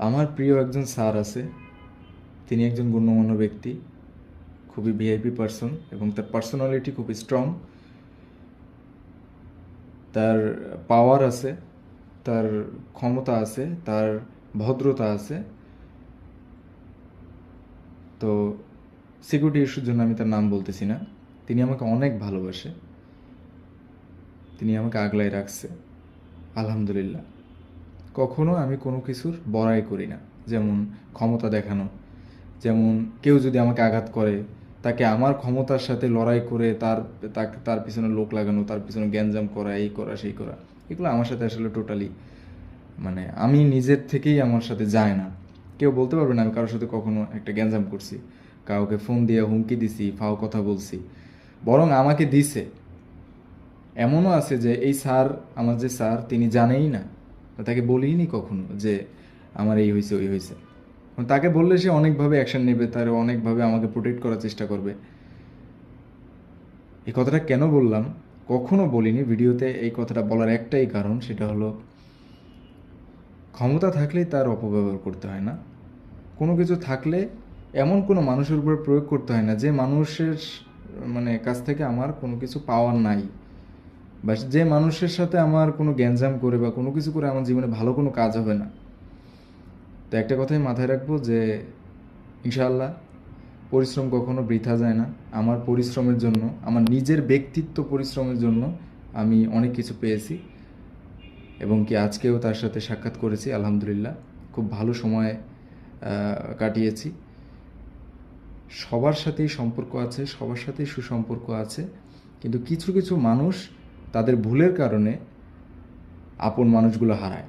আমার প্রিয় একজন স্যার আছে, তিনি একজন গণ্যমান্য ব্যক্তি, খুবই ভিআইপি পার্সন এবং তার পার্সোনালিটি খুবই স্ট্রং। তার পাওয়ার আছে, তার ক্ষমতা আছে, তার ভদ্রতা আছে। তো সিকিউরিটি ইস্যুর জন্য আমি তার নাম বলতেছি না। তিনি আমাকে অনেক ভালোবাসে, তিনি আমাকে আগলায় রাখছে, আলহামদুলিল্লাহ। কখনো আমি কোনো কিছুর বড়াই করি না, যেমন ক্ষমতা দেখানো। যেমন কেউ যদি আমাকে আঘাত করে, তাকে আমার ক্ষমতার সাথে লড়াই করে তার পিছনে লোক লাগানো, তার পিছনে গ্যাঞ্জাম করা, এই করা সেই করা, এগুলো আমার সাথে আসলে টোটালি আমি নিজের থেকেই আমার সাথে যায় না। কেউ বলতে পারবে না আমি কারোর সাথে কখনো একটা গ্যাঞ্জাম করছি, কাউকে ফোন দিয়ে হুমকি দিছি, ফাও কথা বলছি। বরং আমাকে দিছে। এমনও আছে যে এই স্যার, আমার যে স্যার, তিনি জানেই না, তাকে বলিনি কখনো যে আমার এই হয়েছে ওই হয়েছে। তাকে বললে সে অনেকভাবে অ্যাকশন নেবে, তার অনেকভাবে আমাকে প্রোটেক্ট করার চেষ্টা করবে। এই কথাটা কেন বললাম, কখনো বলিনি ভিডিওতে, এই কথাটা বলার একটাই কারণ, সেটা হলো ক্ষমতা থাকলেই তার অপব্যবহার করতে হয় না। কোনো কিছু থাকলে এমন কোনো মানুষের উপর প্রয়োগ করতে হয় না যে মানুষের কাছ থেকে আমার কোনো কিছু পাওয়ার নাই, বা যে মানুষের সাথে আমার কোনো গ্যাঞ্জাম করে বা কোনো কিছু করে আমার জীবনে ভালো কোনো কাজ হবে না। তো একটা কথাই মাথায় রাখবো যে ইনশাআল্লাহ পরিশ্রম কখনো বৃথা যায় না। আমার পরিশ্রমের জন্য, আমার নিজের ব্যক্তিত্ব পরিশ্রমের জন্য আমি অনেক কিছু পেয়েছি, এবং কি আজকেও তার সাথে সাক্ষাৎ করেছি, আলহামদুলিল্লাহ। খুব ভালো সময় কাটিয়েছি। সবার সাথেই সম্পর্ক আছে, সবার সাথেই সুসম্পর্ক আছে, কিন্তু কিছু কিছু মানুষ তাদের ভুলের কারণে আপন মানুষগুলো হারায়।